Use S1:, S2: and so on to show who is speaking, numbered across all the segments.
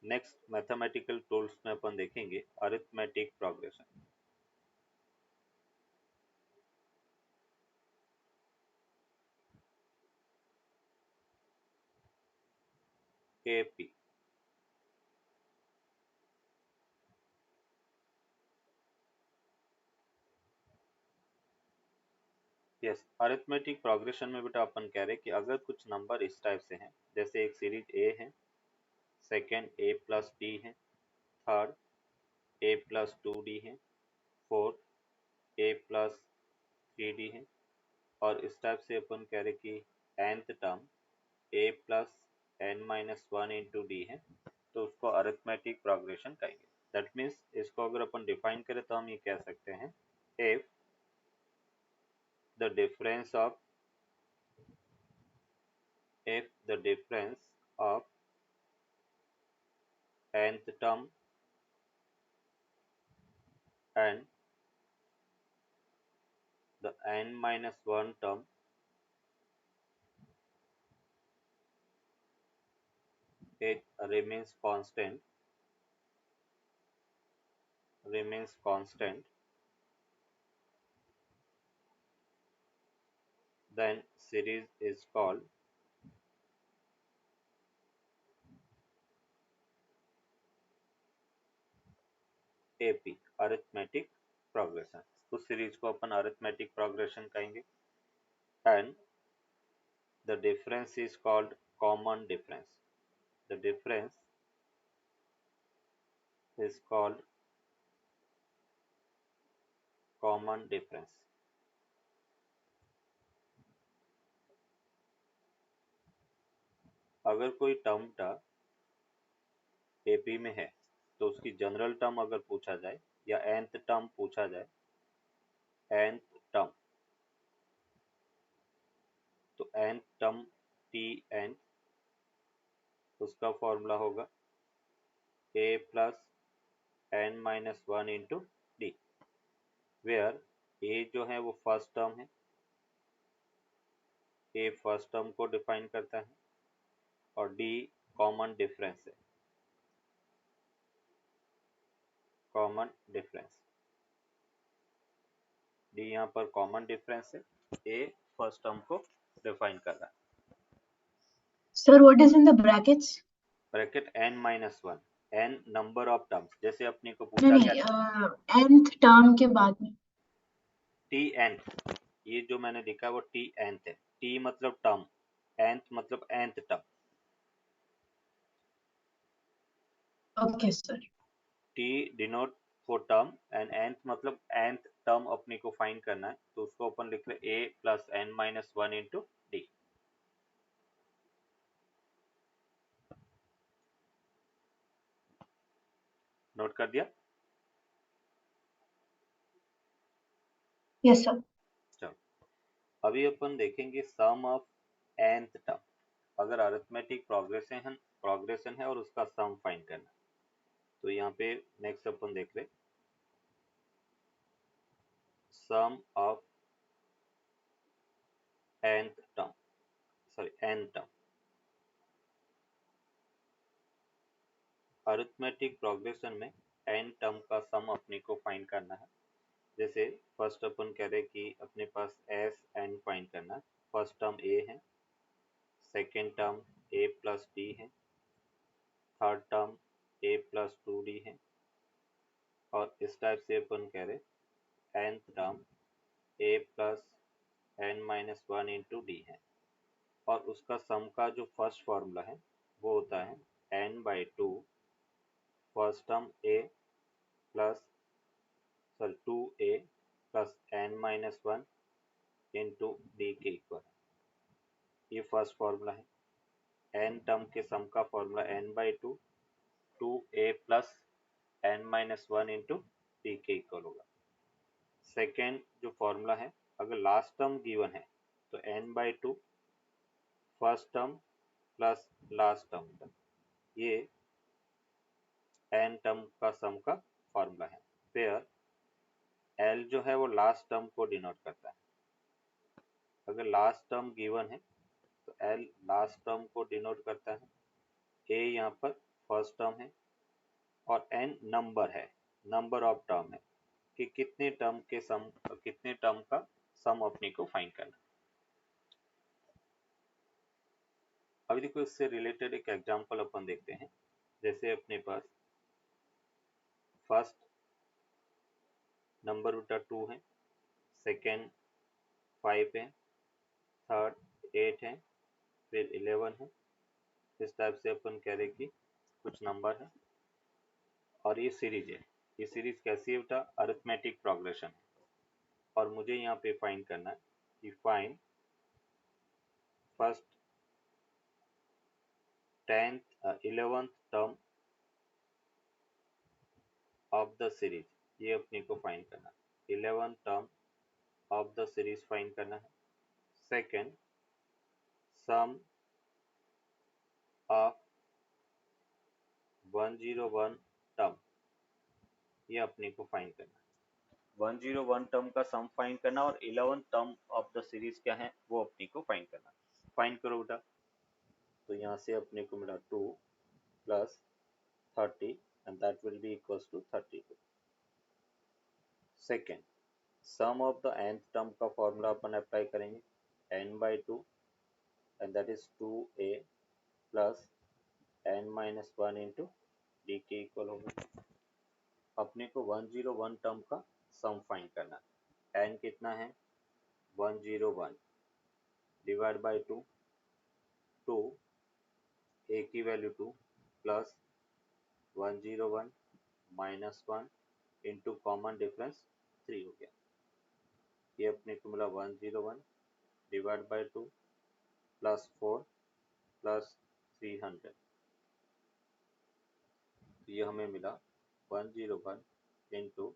S1: Next mathematical tools में अपन देखेंगे arithmetic progression. AP yes, arithmetic progression में बेटा अपन कह रहे हैं कि अगर कुछ नंबर इस टाइप से हैं, जैसे एक सीरीज ए है, सेकेंड ए प्लस डी है, थर्ड ए प्लस 2d है, फोर्थ ए प्लस 3d है, और इस टाइप से अपन कह रहे कि nth term a plus n minus one into D है, तो उसको अरिथमेटिक प्रोग्रेशन कहेंगे। दैट मीन्स इसको अगर अपन डिफाइन करें तो हम ये कह सकते हैं if the difference of nth term and the n minus 1 term it remains constant, then series is called AP arithmetic progression। उस सीरीज को अपन arithmetic progression कहेंगे, and the difference is called common difference। The difference is called common difference। अगर कोई term AP में है तो उसकी general term अगर पूछा जाए या nth टर्म पूछा जाए, nth टर्म, तो nth टर्म Tn, उसका फॉर्मूला होगा a plus n minus one into d, where a जो है वो फर्स्ट टर्म है, a फर्स्ट टर्म को डिफाइन करता है, और d कॉमन डिफरेंस है, कॉमन डिफरेंस, d यहाँ पर कॉमन डिफरेंस है, a फर्स्ट टर्म को डिफाइन कर रहा है।
S2: Sir, what is in the brackets?
S1: Bracket n minus one, n number of terms, जैसे अपने को पूछा
S2: नहीं,
S1: गया
S2: nth टर्म के बाद में
S1: Tn, ये जो मैंने लिखा है वो Tnth है, T मतलब टर्म, nth मतलब nth term,
S2: okay sir.
S1: T denote for term and nth मतलब nth टर्म अपने को फाइंड करना है, तो उसको अपन लिख रहे a plus n minus one into D. Note कर दिया?
S2: Yes sir.
S1: चलो अभी अपन देखेंगे सम ऑफ nth टर्म। अगर अरिथमेटिक प्रोग्रेशन है और उसका सम फाइंड करना है, तो यहाँ पे नेक्स्ट अपन देख ले sum of nth term, sorry n term. Arithmetic progression में n टर्म का सम अपने को फाइंड करना है। जैसे फर्स्ट अपन कह रहे कि अपने पास एस एन फाइंड करना है, फर्स्ट टर्म a है, second term a plus D है, third term a plus 2d है, और इस टाइप से अपन कह रहे nth term a plus n minus one into D है, और उसका सम का जो फर्स्ट फॉर्मूला है वो होता है n by two first term a plus sorry 2a plus n minus one into d के इक्वल, ये फर्स्ट फॉर्मूला है। n टर्म के सम का formula n by two 2a plus n minus one into d के equal होगा। Second जो formula है, अगर लास्ट टर्म गिवन है तो n by two first term plus last term तक, ये n टर्म का सम का फॉर्मूला है। फिर l जो है वो लास्ट टर्म को डिनोट करता है। अगर लास्ट टर्म गिवन है तो l लास्ट टर्म को डिनोट करता है, a यहाँ पर फर्स्ट टर्म है और n नंबर है, नंबर ऑफ टर्म है कि कितने टर्म का सम अपने को फाइंड करना। अभी देखो इससे रिलेटेड एक एग्जांपल अपन देखते हैं। जैसे अपने पास फर्स्ट नंबर बेटा 2 है, सेकेंड 5 है, थर्ड 8 है, फिर 11 है। इस टाइप से अपन कह रहे कि कुछ नंबर है और ये सीरीज है। ये सीरीज कैसी है बेटा? अरिथमेटिक प्रोग्रेशन है। और मुझे यहाँ पे फाइंड करना है कि find first 10th 11th term of the series, ये अपने को फाइंड करना है। 11th term of the series find करना है। सेकेंड सम ऑफ 101 टर्म, ये अपने को फाइंड करना है। 101 टर्म का सम फाइंड करना और 11 टर्म ऑफ द सीरीज क्या है वो अपने को फाइंड करना। फाइंड करो बेटा। तो यहाँ से अपने को मिला 2 plus 30 and that will be equals to 32। Second sum of the nth term का फॉर्मूला अपन अप्लाई करेंगे, n/2 and that is 2a plus n-1 into d के इक्वल होगा। अपने को 101 टर्म का सम फाइंड करना है। n कितना है? 101 डिवाइड बाय 2, 2 a की value 2 plus 101 minus 1 into common difference 3 हो गया। ये अपने को मिला 101 डिवाइड बाय 2 प्लस 4 प्लस 300। तो ये हमें मिला 101 इंटू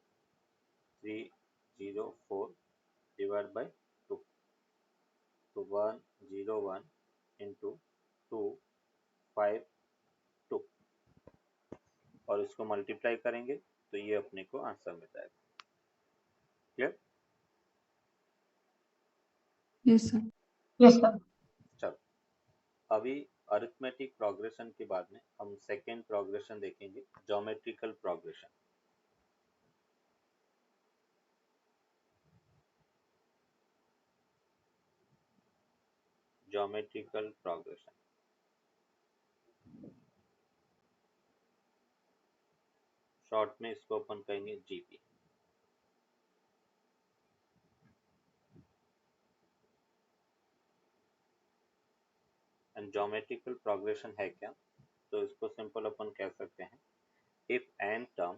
S1: 304 डिवाइड बाय 2। तो 101 इंटू 252 और इसको मल्टीप्लाई करेंगे तो ये अपने को आंसर मिल जाएगा। Clear?
S3: Yes sir.
S2: Yes, sir.
S1: चलो अभी अरिथमेटिक प्रोग्रेशन के बाद में हम सेकेंड प्रोग्रेशन देखेंगे, geometrical progression. Geometrical progression short में इसको अपन कहेंगे जीपी। एंड ज्योमेट्रिकल प्रोग्रेशन है क्या? तो इसको सिंपल अपन कह सकते हैं, if n term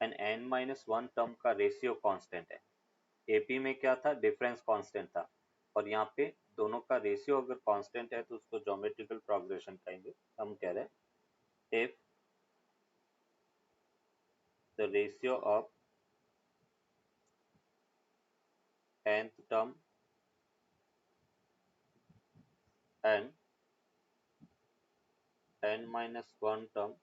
S1: and n-1 term का रेशियो कांस्टेंट है। एपी में क्या था? डिफरेंस कांस्टेंट था, और यहाँ पे दोनों का रेशियो अगर कांस्टेंट है तो उसको ज्योमेट्रिकल प्रोग्रेशन कहेंगे। हम कह रहे हैं if the ratio of nth term and n-1 term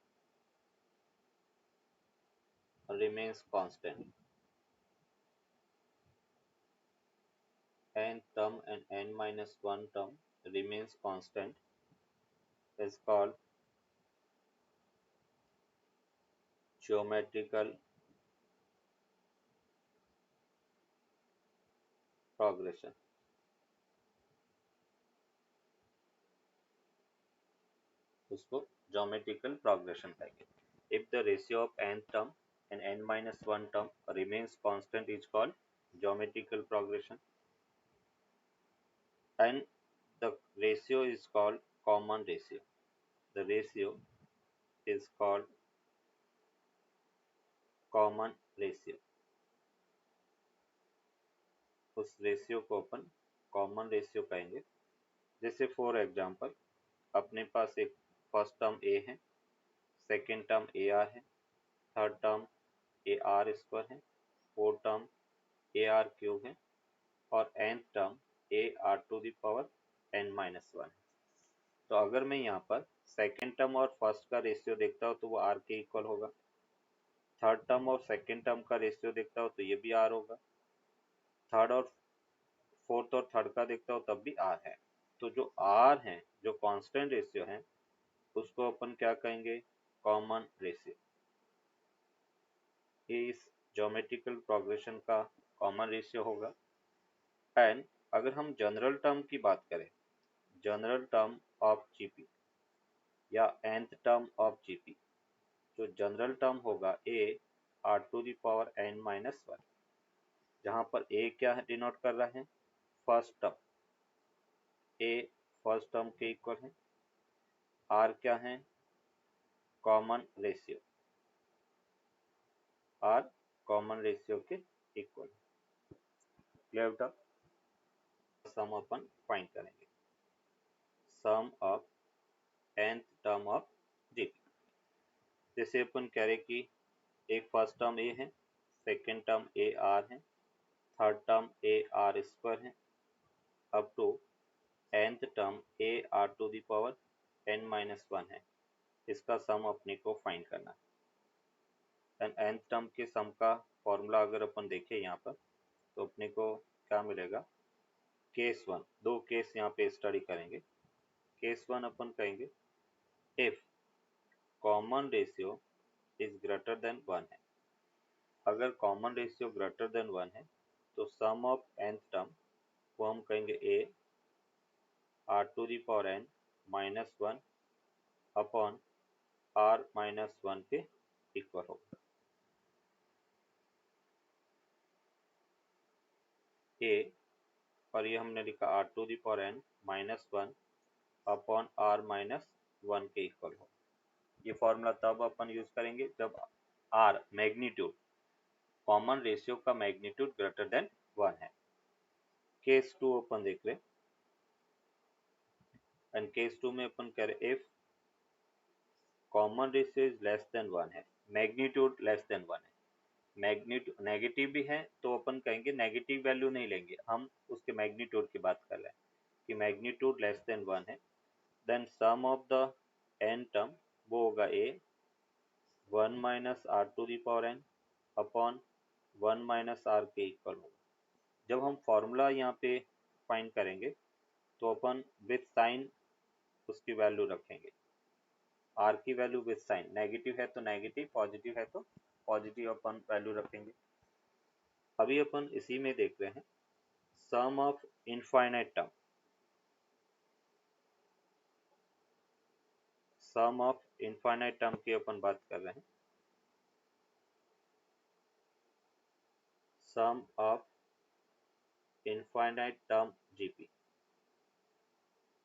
S1: remains constant. N term and n-1 term remains constant is called geometrical progression. उसको geometrical progression कहेंगे। If the ratio of n term and n-1 term remains constant is called geometrical progression, and the ratio is called common ratio. The ratio is called common ratio. उस ratio को अपन common ratio कहेंगे। जैसे for example अपने पास एक first term A है, second term A R है, third term A R square है, fourth term A R cube है और nth term A R to the power n-1 है। तो अगर मैं यहाँ पर सेकेंड टर्म और फर्स्ट का रेशियो देखता हूँ तो वो आर के इक्वल होगा। थर्ड टर्म और सेकेंड टर्म का रेशियो देखता हूँ तो ये भी आर होगा। थर्ड और फोर्थ और थर्ड का देखता हूँ तब भी आर है। तो जो आर है, जो कांस्टेंट रेशियो है, उसको अपन क्या कहेंगे? कॉमन रेशियो, ये इस ज्योमेट्रिकल प्रोग्रेशन का कॉमन रेशियो होगा। एंड अगर हम जनरल टर्म की बात करें, जनरल टर्म ऑफ जीपी या nth टर्म ऑफ जीपी, जो जनरल टर्म होगा a r⁻n-1, जहां पर a क्या डिनोट कर रहा है, first term, a first term के इक्वल है, r क्या है, common ratio, r common ratio के इक्वल। क्लियर बेटा? सम अपन फाइंड करेंगे, sum of nth term of GP. जैसे अपन कह रहे कि एक फर्स्ट टर्म a है, सेकेंड टर्म a r है, third term a r square है, up to nth term a r⁻n-1 है। इसका सम अपने को फाइंड करना है। nth टर्म के सम का फॉर्मूला अगर अपन देखें यहाँ पर, तो अपने को क्या मिलेगा, केस वन, दो केस यहाँ पे स्टडी करेंगे। केस वन अपन कहेंगे if common ratio is greater than 1 है। अगर कॉमन रेशियो ग्रेटर देन 1 है तो सम ऑफ nth टर्म वो हम कहेंगे a r⁻n-1 अपॉन r-1 के इक्वल होगा। a और ये हमने लिखा r⁻n-1 अपॉन r-1 के इक्वल हो। ये फॉर्मूला तब अपन यूज करेंगे जब r मैग्नीट्यूड, कॉमन रेशियो का मैग्नीट्यूड ग्रेटर देन 1 है। केस 2 अपन देख रहे, एंड केस 2 में अपन कह रहे if common ratio is less than 1 है, मैग्नीट्यूड लेस देन 1 है, मैग्नीट्यूड नेगेटिव भी है तो अपन कहेंगे नेगेटिव वैल्यू नहीं लेंगे, हम उसके मैग्नीट्यूड की बात कर रहे हैं कि मैग्नीट्यूड लेस देन 1 है, then sum of the n term वो होगा a 1 - r⁻n अपॉन 1 - r के इक्वल होगा। जब हम फॉर्मूला यहाँ पे फाइंड करेंगे तो अपन विथ साइन उसकी वैल्यू रखेंगे, r की वैल्यू विथ साइन, नेगेटिव है तो नेगेटिव, पॉजिटिव है तो पॉजिटिव अपन वैल्यू रखेंगे। अभी अपन इसी में देख रहे हैं sum of infinite term, sum of infinite term की अपन बात कर रहे हैं, sum of infinite term GP,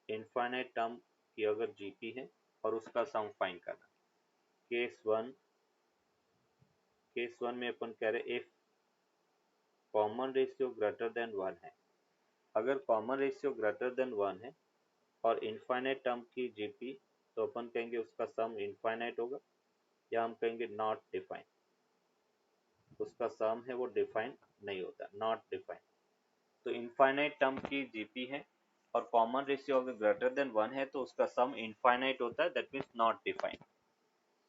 S1: infinite term की अगर जीपी है और उसका सम फाइंड करना। केस वन में अपन कह रहे if common ratio greater than 1 है। अगर कॉमन रेशियो ग्रेटर देन 1 है और इनफाइनाइट टर्म की जीपी, तो अपन कहेंगे उसका सम इनफाइनाइट होगा, या हम कहेंगे नॉट डिफाइन, उसका सम है वो डिफाइन नहीं होता, नॉट डिफाइन। तो इनफाइनाइट टर्म की जीपी है और कॉमन रेशियो अगर ग्रेटर देन 1 है तो उसका सम इनफाइनाइट होता है, that means not define.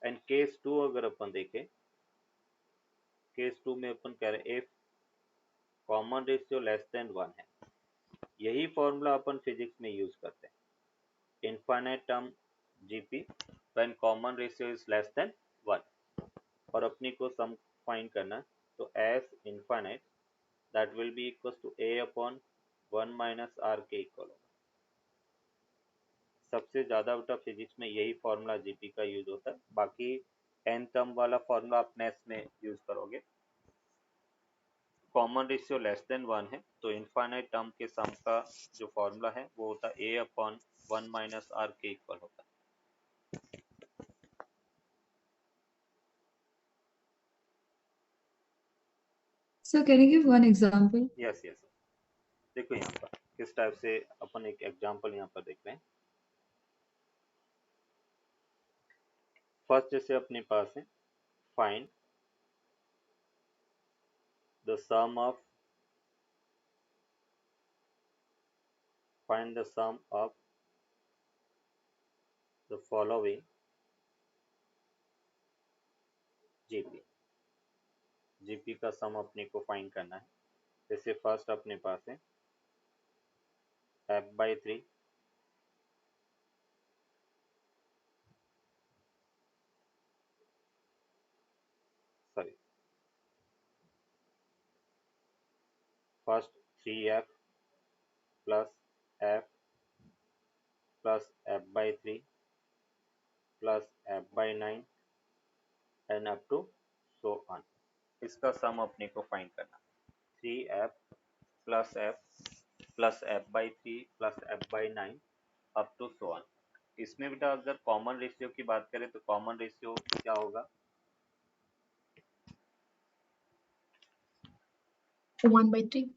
S1: And case 2 अगर अपन देखें, केस 2 में अपन कह रहे if common ratio less than 1 है, यही फॉर्मूला अपन फिजिक्स में यूज करते हैं, infinite term GP when common ratio is less than 1, और अपनी को सम फाइंड करना, तो S infinite that will be equal to a upon 1 - r के इक्वल होगा। सबसे ज्यादा बेटा फिजिक्स में यही फॉर्मूला जीपी का यूज होता है, बाकी n टर्म वाला फॉर्मूला आप मैथ्स में यूज करोगे। कॉमन रेशियो लेस देन 1 है तो इनफाइनाइट टर्म के सम का जो फॉर्मूला है वो होता है a अपॉन 1 - r के इक्वल होता है।
S3: So can you give one example?
S1: Yes yes, देखो यहाँ पर किस टाइप से अपन एक एग्जांपल यहाँ पर देख रहे हैं। फर्स्ट जैसे अपने पास है find the sum of, find the sum of the following GP, GP का सम अपने को फाइंड करना है। जैसे फर्स्ट अपने पास है f/3 first 3f plus f plus f by 3 plus f by 9 and up to so on. इसका सम अपने को फाइंड करना 3f plus f by 3 plus f by 9 up to so on. इसमें बेटा अगर कॉमन रेशियो की बात करें तो कॉमन रेशियो क्या होगा
S2: 1/3।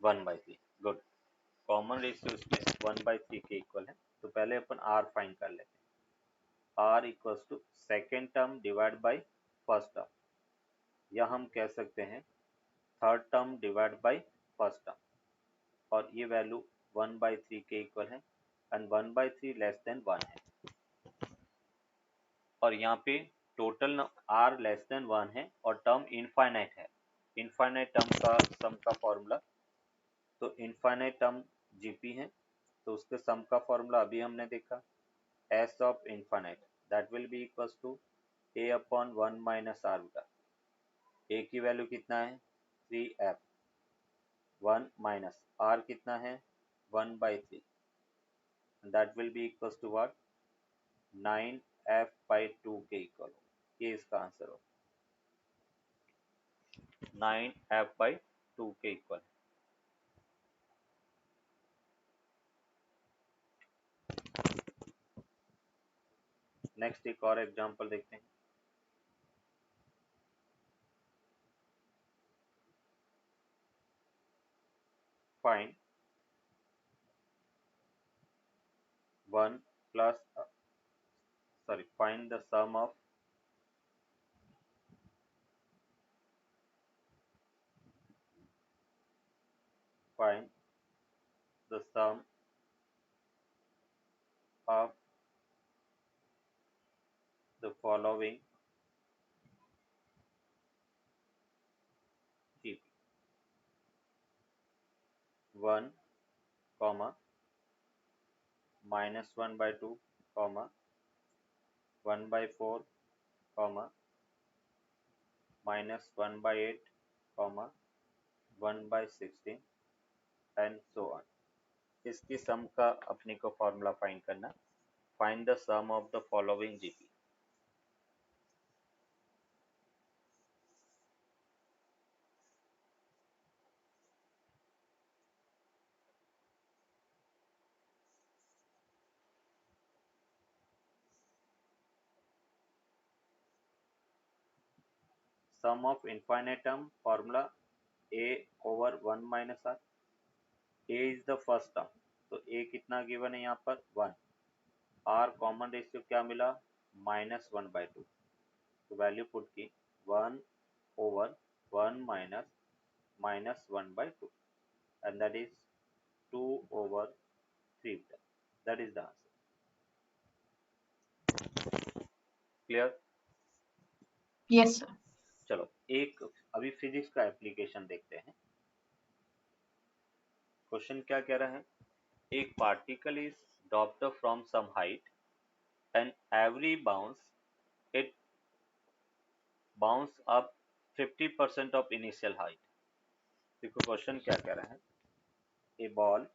S1: 1/3। गुड। कॉमन रेशियो इसमें 1/3 के इक्वल है। तो पहले अपन r फाइंड कर लेते हैं। r equals to second term divide by first term, या हम कह सकते हैं third term divide by first term, और ये वैल्यू 1/3 के इक्वल है एंड 1/3 लेस देन 1 है। और यहाँ पे टोटल r लेस देन 1 है और टर्म इनफाइनाइट है। इनफाइनाइट टर्म का सम का फॉर्मूला, तो इनफाइनाइट टर्म जीपी है तो उसके सम का फॉर्मूला अभी हमने देखा s of infinite that will be equals to a upon 1 minus r बेटा। a की वैल्यू कितना है 3f, 1 माइनस r कितना है 1/3, that will be equals to what 9f/2 के इक्वल। ये इसका आंसर हो 9f/2 के इक्वल। नेक्स्ट एक और एग्जांपल देखते हैं। Find 1 plus find the sum of find the sum of the following GP 1, -1/2, 1/4, -1/8, 1/16 and so on. इसकी सम का अपने को फॉर्मूला फाइंड करना। Find the sum of the following GP. Sum of infinite term formula a over 1 minus r। a is the first term, तो a कितना given है यहाँ पर 1। r कॉमन रेशियो क्या मिला -1/2, तो वैल्यू पुट की 1 over 1 minus -1/2 and that is 2 over 3। that is the answer। Clear?
S2: Yes sir.
S1: चलो एक अभी फिजिक्स का एप्लीकेशन देखते हैं। क्वेश्चन क्या कह रहा है, एक particle is dropped from some height and every it bounce up 50% of initial height. देखो क्वेश्चन क्या कह रहा है, a ball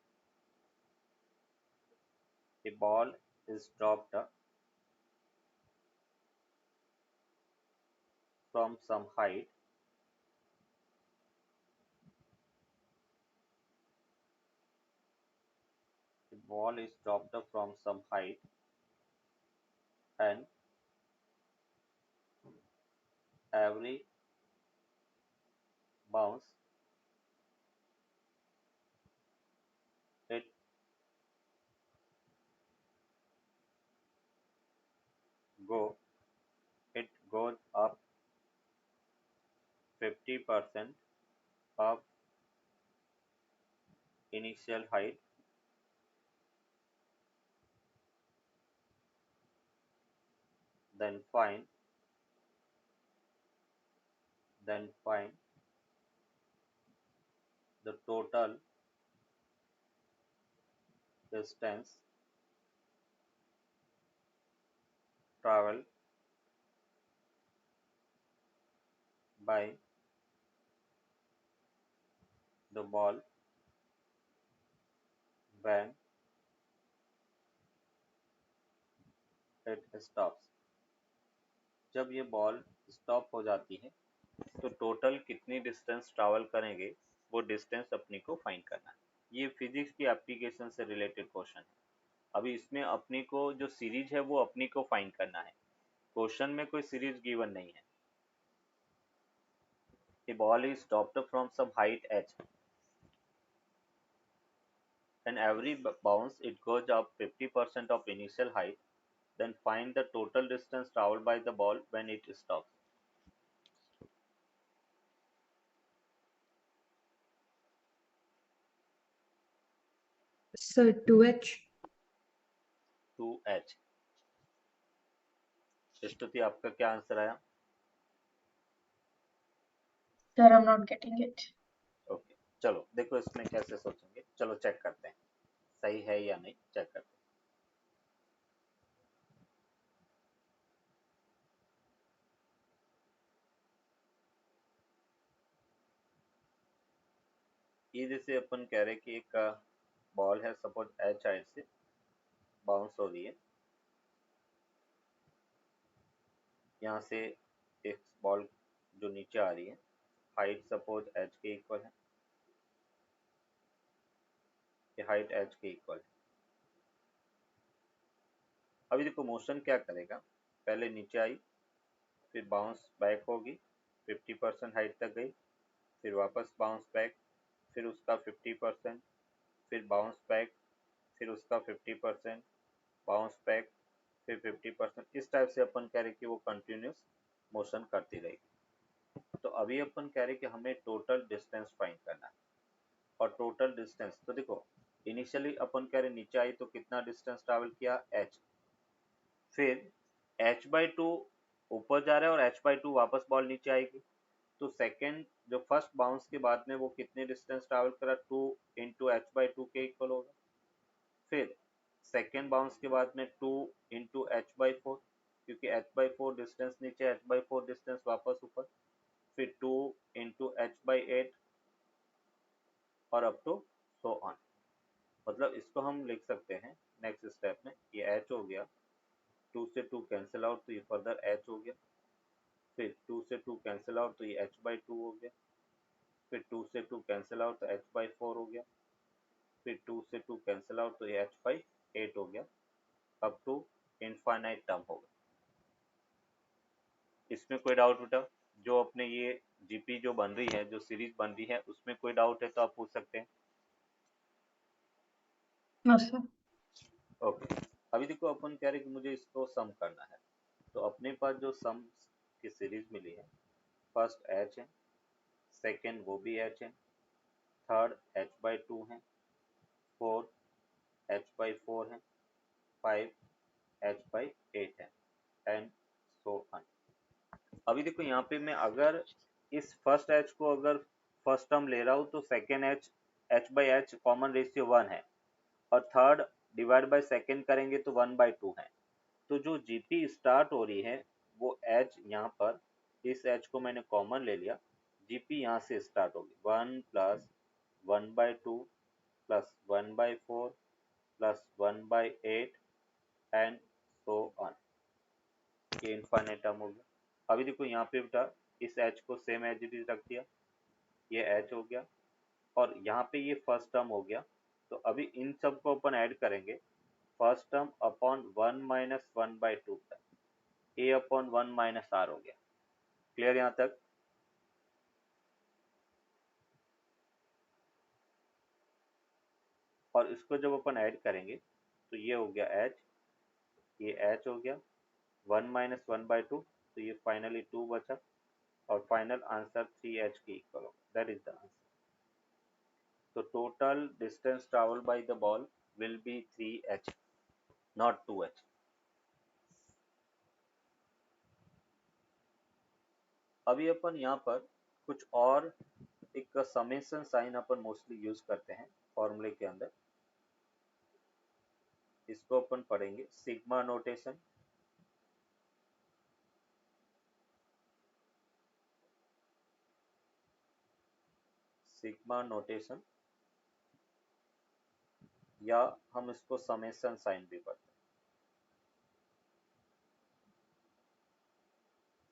S1: is dropped from some height and every bounce it goes up 50% of initial height, then find the total distance traveled by the ball when it stops। जब ये ball stop हो जाती है तो टोटल कितनी distance travel करेंगे वो distance अपने को फाइंड करना है। ये फिजिक्स की एप्लीकेशन से रिलेटेड क्वेश्चन है। अभी इसमें अपने को जो सीरीज है वो अपने को फाइंड करना है। क्वेश्चन में कोई सीरीज गिवन नहीं है। A ball is stopped from some height h and every bounce it goes up 50% of initial height, then find the total distance traveled by the ball when it stops।
S3: Sir, 2h.
S1: 2h। स्तुति आपका क्या answer आया?
S2: Sir, I'm not getting it.
S1: Okay चलो देखो इसमें कैसे सोचेंगे, चलो चेक करते हैं सही है या नहीं, चेक करते हैं। ये जैसे अपन कह रहे कि एक बॉल है, सपोज एच हाइट से बाउंस हो रही है, यहाँ से एक बॉल जो नीचे आ रही है, हाइट सपोज एच के इक्वल है, ये हाइट एच के इक्वल है। अभी देखो मोशन क्या करेगा, पहले नीचे आई, फिर बाउंस बैक होगी, 50% हाइट तक गई, फिर वापस बाउंस बैक, फिर उसका 50%, फिर बाउंस बैक, फिर उसका 50%, बाउंस बैक, फिर 50%। इस टाइप से अपन कह रहे कि वो कंटिन्यूस मोशन करती रहेगी। तो अभी अपन कह रहे कि हमें टोटल डिस्टेंस फाइंड करना है। और टोटल डिस्टेंस तो देखो इनिशियली अपन कह रहे नीचे आई तो कितना डिस्टेंस ट्रैवल किया h, फिर h/2 ऊपर जा रहा है और h/2 वापस बॉल नीचे आएगी, तो सेकेंड जो फर्स्ट बाउंस के बाद में वो कितने डिस्टेंस ट्रैवल करा, 2 इंटू h/2 के इक्वल होगा। फिर सेकेंड बाउंस के बाद में 2 इंटू h/4, क्योंकि h/4 डिस्टेंस नीचे, h/4 डिस्टेंस वापस ऊपर, फिर 2 इंटू h/8 और अप टू सो ऑन। मतलब इसको हम लिख सकते हैं नेक्स्ट स्टेप में, ये h हो गया, 2 से 2 कैंसिल आउट तो ये फर्दर h हो गया, फिर 2 से 2 कैंसिल आउट तो ये h/2 हो गया, फिर 2 से 2 कैंसिल आउट तो h/4 हो गया, फिर 2 से 2 कैंसिल आउट तो ये h/8 हो गया, अप टू इनफाइनाइट टर्म होगा। इसमें कोई डाउट बेटा? जो अपने ये जीपी जो बन रही है, जो सीरीज बन रही है, उसमें कोई डाउट है तो आप पूछ सकते हैं।
S2: No, sir.
S1: ओके अभी देखो अपन कह रहे कि मुझे इसको सम करना है, तो अपने पास जो सम की सीरीज मिली है, फर्स्ट h है, सेकेंड वो भी h है, थर्ड h/2 है, फोर्थ h/4 है, 5 h/8 है, एंड सो ऑन। अभी देखो यहाँ पे मैं अगर इस फर्स्ट h को अगर फर्स्ट टर्म ले रहा हूँ तो सेकेंड h/h कॉमन रेशियो 1 है, और थर्ड डिवाइड बाय सेकेंड करेंगे तो 1/2 है। तो जो जीपी स्टार्ट हो रही है वो h यहाँ पर, इस h को मैंने कॉमन ले लिया, जीपी यहाँ से स्टार्ट होगी 1 plus 1/2 plus 1/4 plus 1/8 and so on, ये इनफाइनाइट टर्म हो गया। अभी देखो यहाँ पे बेटा इस h को सेम एज इट इज रख दिया, ये h हो गया, और यहाँ पे ये फर्स्ट टर्म हो गया। तो अभी इन सब को अपन ऐड करेंगे, फर्स्ट टर्म अपॉन 1 माइनस 1/2 तक, a अपॉन 1 माइनस r हो गया। क्लियर यहाँ तक? और इसको जब अपन ऐड करेंगे तो ये हो गया h, ये h हो गया, 1 माइनस 1/2, तो ये फाइनली 2 बचा, और फाइनल आंसर 3h के इक्वल होगा। That is the answer. तो total distance travel by the ball will be 3h, not 2h। अभी अपन यहाँ पर कुछ और एक समेशन साइन अपन मोस्टली यूज करते हैं फॉर्मूले के अंदर, इसको अपन पढ़ेंगे सिग्मा नोटेशन। सिग्मा नोटेशन, या हम इसको समेशन साइन भी पढ़ते हैं,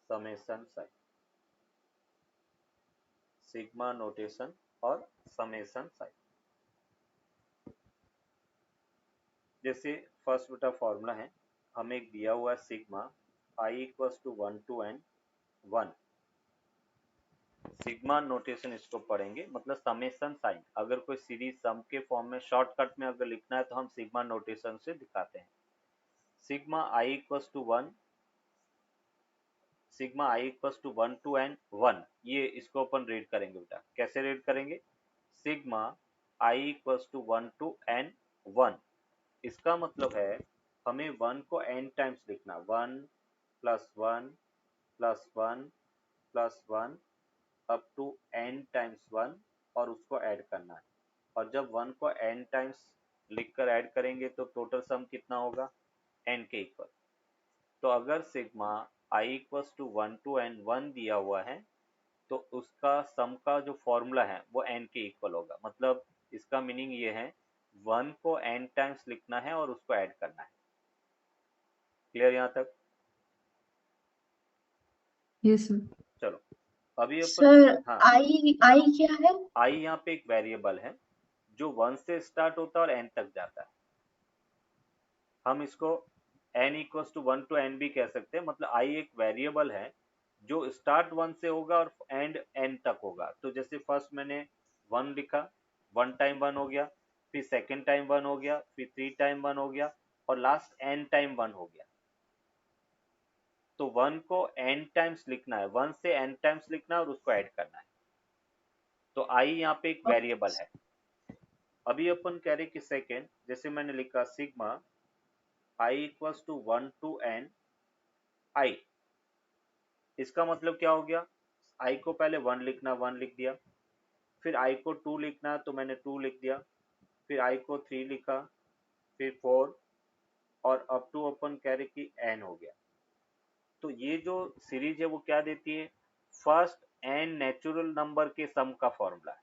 S1: समेशन साइन, सिग्मा नोटेशन और समेशन साइन। जैसे फर्स्ट बेटा फॉर्मूला है, हमें एक दिया हुआ है sigma i equals to 1 to n 1। Sigma notation इसको पढ़ेंगे, मतलब समेशन साइन। अगर कोई सीरीज सम के फॉर्म में शॉर्टकट में अगर लिखना है तो हम सिग्मा नोटेशन से दिखाते हैं। Sigma i equals to 1, sigma i equals to 1 to n 1, ये इसको अपन रीड करेंगे बेटा। कैसे रीड करेंगे? Sigma i equals to 1 to n 1, इसका मतलब है हमें 1 को n टाइम्स लिखना, 1 + 1 + 1 + 1 अप टू n टाइम्स 1, और उसको ऐड करना है। और जब 1 को n टाइम्स लिखकर ऐड करेंगे तो टोटल सम कितना होगा? n के इक्वल। तो अगर sigma i equals to 1 to n 1 दिया हुआ है तो उसका सम का जो फॉर्मूला है वो n के इक्वल होगा। मतलब इसका मीनिंग ये है 1 को n टाइम्स लिखना है और उसको ऐड करना है। क्लियर यहाँ तक?
S3: Yes, sir.
S1: चलो अभी अपन,
S2: सर
S1: हाँ,
S2: आई क्या है?
S1: आई यहाँ पे एक वेरिएबल है जो 1 से स्टार्ट होता है और n तक जाता है। हम इसको n equals to 1 to n भी कह सकते हैं। मतलब आई एक वेरिएबल है जो स्टार्ट 1 से होगा और एंड n तक होगा। तो जैसे फर्स्ट मैंने 1 लिखा, 1 टाइम 1 हो गया, फिर सेकेंड टाइम 1 हो गया, फिर 3 टाइम 1 हो गया, और लास्ट n टाइम 1 हो गया। तो 1 को n टाइम्स लिखना है, 1 से n टाइम्स लिखना है और उसको ऐड करना है। तो आई यहाँ पे एक वेरिएबल है। अभी अपन कह रहे कि सेकेंड, जैसे मैंने लिखा sigma i equals to 1 to n i, इसका मतलब क्या हो गया? आई को पहले 1 लिखना, 1 लिख दिया, फिर आई को 2 लिखना तो मैंने 2 लिख दिया, फिर आई को 3 लिखा, फिर 4, और अप टू अपन कह रहे कि n हो गया। तो ये जो सीरीज है वो क्या देती है? फर्स्ट n नेचुरल नंबर के सम का फॉर्मूला है।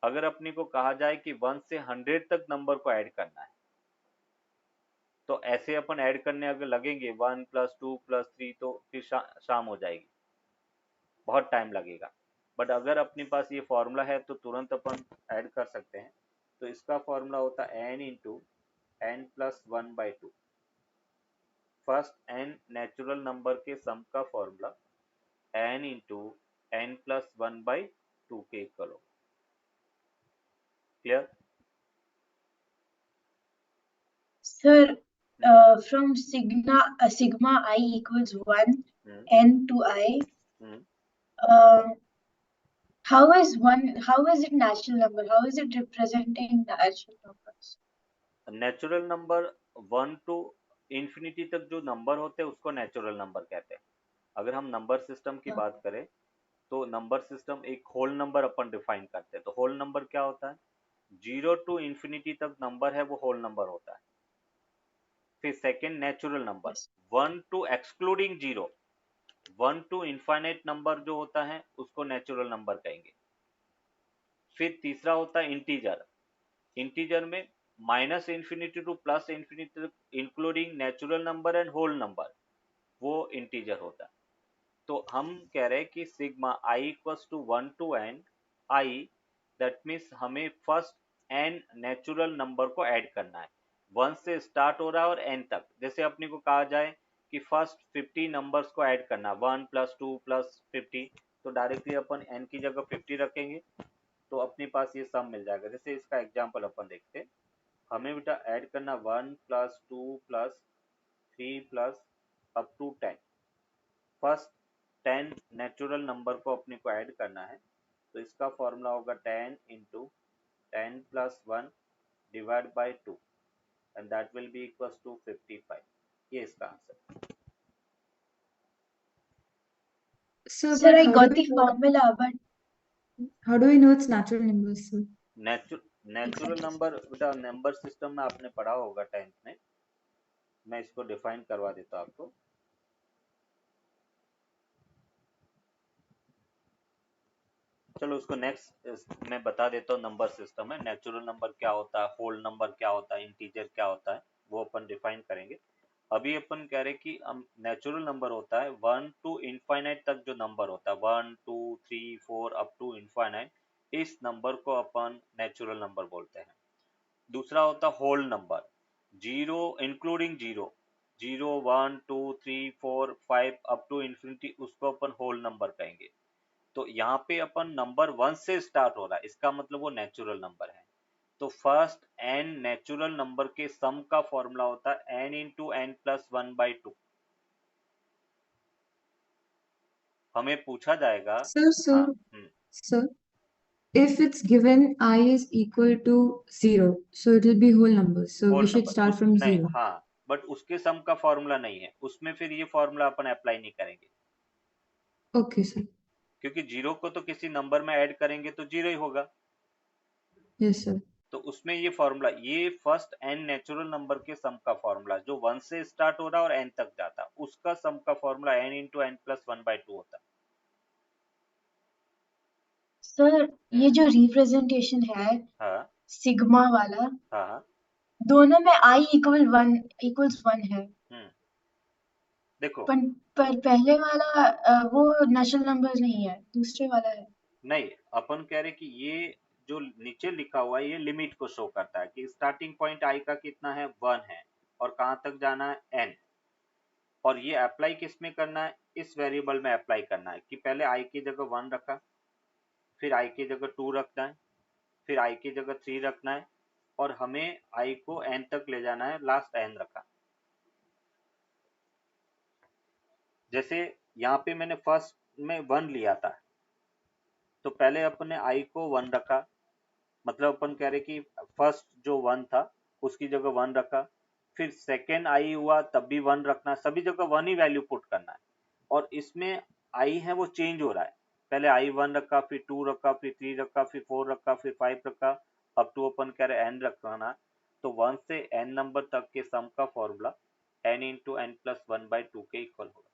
S1: अगर अपने को कहा जाए कि 1 से 100 तक नंबर को ऐड करना है तो ऐसे अपन ऐड करने अगर लगेंगे 1 + 2 + 3 तो फिर शाम हो जाएगी, बहुत टाइम लगेगा। बट अगर अपने पास ये फॉर्मूला है तो तुरंत अपन ऐड कर सकते हैं। तो इसका फॉर्मूला होता है n × n + 1/2। First n natural number के सम का फॉर्मूला n × n + 1/2 के इक्वल होगा। Clear?
S2: Sir from sigma I equals 1 n to I, how is it natural number? How is it representing natural numbers?
S1: Natural number 1 to infinity तक जो number होते हैं उसको natural number कहते हैं। अगर हम नंबर सिस्टम की बात करें तो नंबर सिस्टम एक होल नंबर अपन डिफाइन करते हैं। तो होल नंबर क्या होता है? 0 to इंफिनिटी तक नंबर है वो होल नंबर होता है। फिर second natural number, 1 to excluding 0, 1 to infinite number जो होता है उसको नेचुरल नंबर कहेंगे। फिर तीसरा होता है इंटीजर। इंटीजर में -infinity to +infinity including natural number and whole number, वो इंटीजर होता है। तो हम कह रहे हैं कि sigma i equals to 1 to n i, that means हमें फर्स्ट n नेचुरल नंबर को ऐड करना है। 1 से स्टार्ट हो रहा है और n तक। जैसे अपने को कहा जाए कि फर्स्ट 50 नंबर्स को ऐड करना, 1 + 2 + 50, तो डायरेक्टली अपन n की जगह 50 रखेंगे तो अपने पास ये सम मिल जाएगा। जैसे इसका एग्जांपल अपन देखते हैं। हमें बेटा ऐड करना 1 + 2 + 3 + up to 10। First 10 natural number को अपने को ऐड करना है तो इसका फॉर्मूला होगा 10 × 10 + 1 / 2, and that will be equals to 55। ये इसका answer.
S3: Sir,
S2: Sir,
S3: but
S2: I
S3: how
S2: got
S3: do
S2: the
S3: we know,
S2: formula, but
S3: how do we know it's natural numbers, sir?
S1: Natural
S2: exactly.
S1: Number बेटा number system में आपने पढ़ा होगा 10th में। मैं इसको डिफाइन करवा देता हूँ आपको। चलो उसको नेक्स्ट मैं बता देता हूँ। नंबर सिस्टम है, नेचुरल नंबर क्या होता है, होल नंबर क्या होता है, इंटीजर क्या होता है, वो अपन डिफाइन करेंगे। अभी अपन कह रहे कि नेचुरल नंबर होता है 1 टू इनफाइनाइट तक जो नंबर होता है, 1 2 3 4 अप टू इनफाइनाइट, इस नंबर को अपन नेचुरल नंबर बोलते हैं। दूसरा होता है whole number, zero including zero, 0 1 2 3 4 5 up to infinity, उसको अपन होल नंबर कहेंगे। तो यहाँ पे अपन नंबर 1 से स्टार्ट हो रहा है, इसका मतलब वो नेचुरल नंबर है। तो फर्स्ट n नेचुरल नंबर के सम का फॉर्मूला होता है n इंटू एन प्लस 1/2। हमें पूछा जाएगा।
S3: Sir,
S1: हाँ,
S3: sir, if it's given I is equal to 0, so it will be whole number. So
S1: whole
S3: we should
S1: number
S3: start
S1: उस
S3: from
S1: नहीं,
S3: 0.
S1: हाँ, बट उसके सम का फॉर्मूला नहीं है उसमें, फिर ये फॉर्मूला अपन अप्लाई नहीं करेंगे,
S3: Okay, sir.
S1: क्योंकि जीरो को तो किसी नंबर में ऐड करेंगे तो जीरो ही होगा।
S3: Yes, sir.
S1: तो उसमें ये फॉर्मूला, ये फर्स्ट n नेचुरल नंबर के सम का फॉर्मूला जो 1 से स्टार्ट हो रहा है और n तक जाता, उसका सम का formula n into n plus 1/2 होता।
S2: सर ये जो रिप्रेजेंटेशन है
S1: हाँ
S2: सिग्मा वाला,
S1: हाँ हाँ।
S2: दोनों में i इक्वल्स 1 है,
S1: देखो
S2: पर पहले वाला वो नेचुरल नंबर नहीं है, दूसरे वाला है।
S1: नहीं, अपन कह रहे कि ये जो नीचे लिखा हुआ है ये लिमिट को शो करता है कि स्टार्टिंग पॉइंट i का कितना है, 1 है, और कहाँ तक जाना है, n। और ये अप्लाई किस में करना है, इस वेरिएबल में अप्लाई करना है कि पहले i की जगह 1 रखा, फिर i की जगह 2 रखना है, फिर i की जगह 3 रखना है, और हमें i को n तक ले जाना है, लास्ट n रखा। जैसे यहाँ पे मैंने फर्स्ट में 1 लिया था, तो पहले अपने i को 1 रखा, मतलब अपन कह रहे कि फर्स्ट जो 1 था उसकी जगह 1 रखा, फिर सेकेंड आई हुआ तब भी 1 रखना, सभी जगह 1 ही वैल्यू पुट करना है। और इसमें आई है वो चेंज हो रहा है, पहले आई 1 रखा, फिर 2 रखा, फिर 3 रखा, फिर 4 रखा, फिर 5 रखा, अब टू अपन कह रहे n रखना। तो 1 से n नंबर तक के सम का formula n into n plus 1/2 के इक्वल होगा।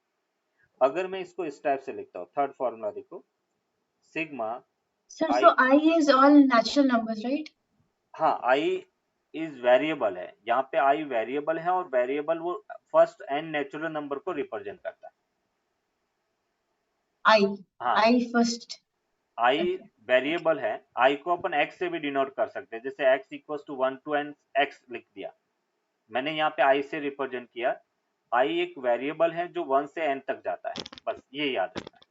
S1: अगर मैं इसको इस टाइप से लिखता हूँ, थर्ड फॉर्मूला देखो, sigma
S2: sir
S1: i,
S2: so i is all natural numbers, right?
S1: हाँ i इज वेरिएबल है, यहाँ पे i वेरिएबल है, और वेरिएबल वो फर्स्ट n नेचुरल नंबर को रिप्रेजेंट करता है।
S2: i
S1: हाँ,
S2: i first।
S1: i
S2: Okay.
S1: Variable है, i को अपन x से भी डिनोट कर सकते हैं, जैसे x equals to 1 to n x लिख दिया, मैंने यहाँ पे i से रिप्रेजेंट किया। i एक वेरिएबल है जो 1 से n तक जाता है, बस ये याद रखना है।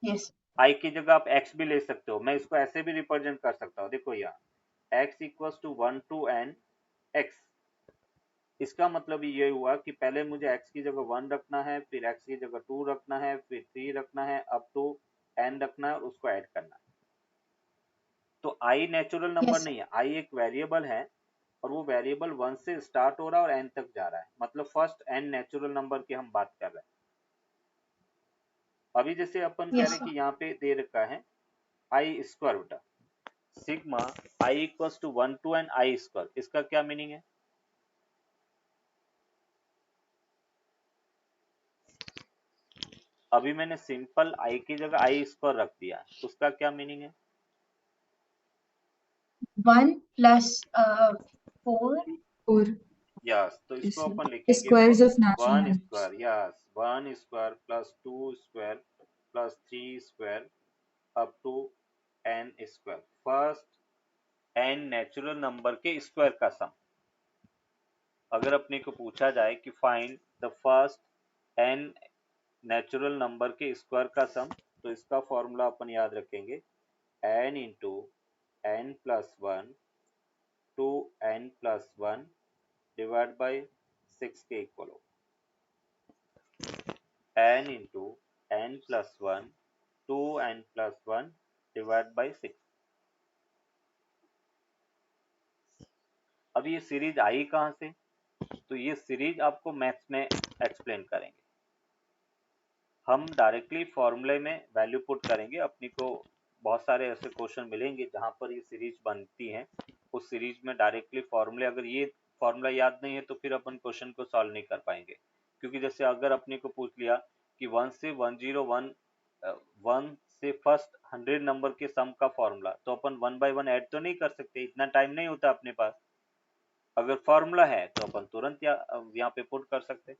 S2: Yes.
S1: i की जगह आप x भी ले सकते हो, मैं इसको ऐसे भी रिप्रेजेंट कर सकता हूँ, देखो यहाँ x equals to 1 to n x। इसका मतलब ये हुआ कि पहले मुझे x की जगह 1 रखना है, फिर x की जगह 2 रखना है, फिर 3 रखना है, अप टू n रखना है और उसको ऐड करना है। तो i नेचुरल नंबर
S2: Yes.
S1: नहीं है, i एक वेरिएबल है, और वो वेरिएबल 1 से स्टार्ट हो रहा है और n तक जा रहा है, मतलब फर्स्ट n नेचुरल नंबर की हम बात कर रहे हैं। अभी जैसे अपन कह
S2: Yes,
S1: रहे
S2: sir.
S1: कि यहाँ पे दे रखा है i स्क्वायर बेटा, sigma i equals to 1 to n i square, इसका क्या मीनिंग है? अभी मैंने सिंपल i की जगह i स्क्वायर रख दिया, उसका क्या मीनिंग है?
S2: 1 plus 4।
S3: 4.
S1: यस, तो
S3: Yes,
S1: इसको
S3: sir.
S1: अपन लिखेंगे
S3: Squares of natural
S1: 1
S3: numbers.
S1: Square, yes 1 square plus 2 square plus 3 square up to n square, first n natural number के स्क्वायर का सम। अगर अपने को पूछा जाए कि find the first n natural number के स्क्वायर का सम, तो इसका फॉर्मूला अपन याद रखेंगे n into n plus 1 to n plus 1 divide by 6 के इक्वल हो, n into n plus 1 to n plus 1 divide by 6। अब ये सीरीज आई कहाँ से, तो ये सीरीज आपको मैथ्स में एक्सप्लेन करेंगे, हम डायरेक्टली फॉर्मूले में वैल्यू पुट करेंगे। अपनी को बहुत सारे ऐसे क्वेश्चन मिलेंगे जहां पर ये सीरीज बनती हैं, उस सीरीज में डायरेक्टली फॉर्मूले, अगर ये फॉर्मूला याद नहीं है तो फिर अपन क्वेश्चन को सॉल्व नहीं कर पाएंगे। क्योंकि जैसे अगर अपने को पूछ लिया कि 1 से 101 जैसे फर्स्ट 100 नंबर के सम का फॉर्मूला, तो अपन 1 बाय 1 ऐड तो नहीं कर सकते, इतना टाइम नहीं होता अपने पास। अगर फॉर्मूला है तो अपन तुरंत यहाँ पे पुट कर सकते।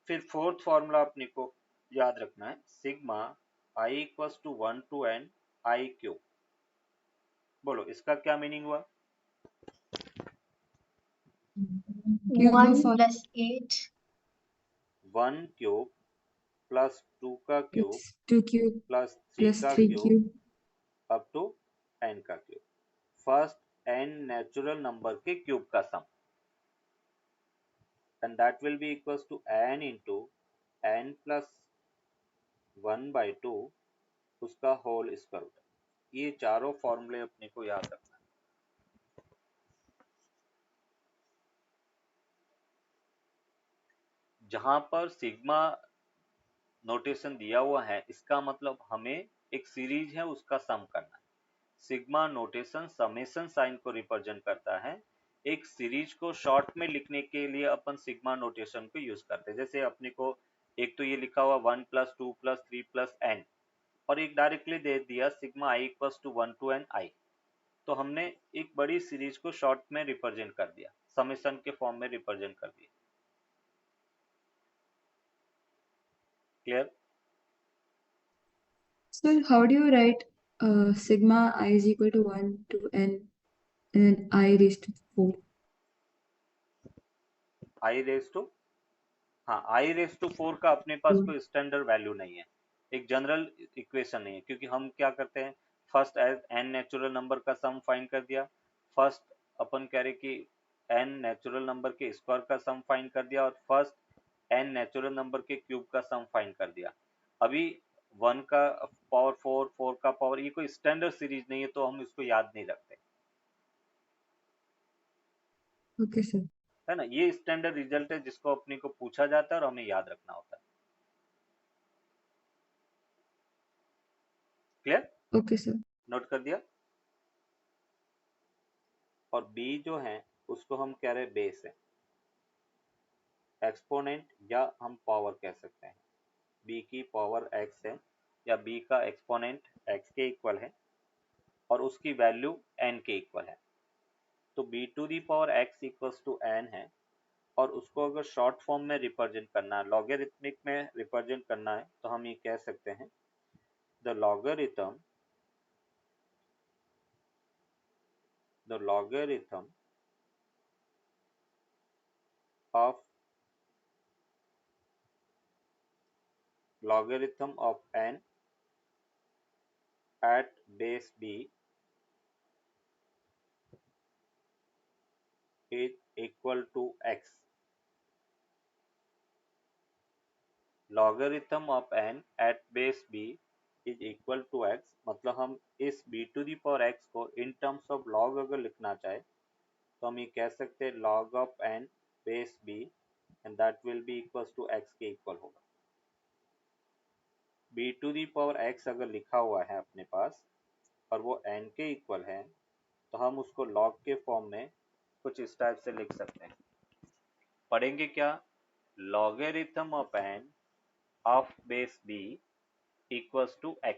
S1: फिर फोर्थ फॉर्मूला अपने को याद रखना है, sigma i equals to 1 to n i cube. बोलो इसका क्या मीनिंग हुआ?
S2: 1 plus 8
S1: 1 क्यूब प्लस 2 का cube
S3: It's 2 cube
S1: plus 3
S3: plus
S1: का
S3: 3
S1: cube
S3: cube.
S1: Up to n का cube. First n natural number के क्यूब का sum, and that will be equals to n into n plus 1 by 2 उसका whole square root. ये चारों फॉर्मूले अपने को याद रखना है। जहां पर सिग्मा नोटेशन दिया हुआ है, इसका मतलब हमें एक सीरीज है उसका सम करना है। सिग्मा नोटेशन समेशन साइन को रिप्रेजेंट करता है। एक सीरीज को शॉर्ट में लिखने के लिए अपन सिग्मा नोटेशन को यूज करते हैं। जैसे अपने को एक तो ये लिखा हुआ 1 प्लस 2 प्लस 3 प्लस n, और एक डायरेक्टली दे दिया sigma i equals to 1 to n i. तो हमने एक बड़ी सीरीज को शॉर्ट में रिप्रेजेंट कर दिया, समेशन के फॉर्म में रिप्रेजेंट कर दिया। Clear?
S3: So how do you write sigma I is equal to 1 to n and then I raised to 4?
S1: I raise to, हाँ आई रेज टू 4 का अपने पास कोई स्टैंडर्ड वैल्यू नहीं है, एक जनरल इक्वेशन नहीं है, क्योंकि हम क्या करते हैं, first as n natural number का सम फाइंड कर दिया, फर्स्ट अपन कह रहे कि एन नेचुरल नंबर के स्क्वायर का सम फाइंड कर दिया, और फर्स्ट एन नेचुरल नंबर के क्यूब का सम फाइंड कर दिया। अभी 1 का पावर 4, 4 का पावर, ये कोई स्टैंडर्ड सीरीज नहीं है, तो हम इसको याद नहीं रखते,
S3: Okay, sir.
S1: है ना। ये स्टैंडर्ड रिजल्ट है जिसको अपने को पूछा जाता है और हमें याद रखना होता है। क्लियर?
S3: Okay, sir.
S1: नोट कर दिया। और b जो है उसको हम कह रहे हैं बेस है, एक्सपोनेंट या हम पावर कह सकते हैं। b की पावर x है, या b का एक्सपोनेंट x के इक्वल है, और उसकी वैल्यू n के इक्वल है। तो b to the power x equals to n है, और उसको अगर शॉर्ट फॉर्म में रिप्रेजेंट करना है, लॉगरिथमिक में रिप्रेजेंट करना है, तो हम ये कह सकते हैं the logarithm of logarithm of n at base b is equal to x। logarithm of n at base b is equal to x, मतलब हम इस b to the power x को in terms of log अगर लिखना चाहे तो हम ये कह सकते हैं log of n base b, and that will be equals to x के इक्वल होगा। b to the power x अगर लिखा हुआ है अपने पास और वो n के इक्वल है, तो हम उसको log के फॉर्म में कुछ इस टाइप से लिख सकते हैं। पढ़ेंगे क्या? logarithm of n of base b equals to x।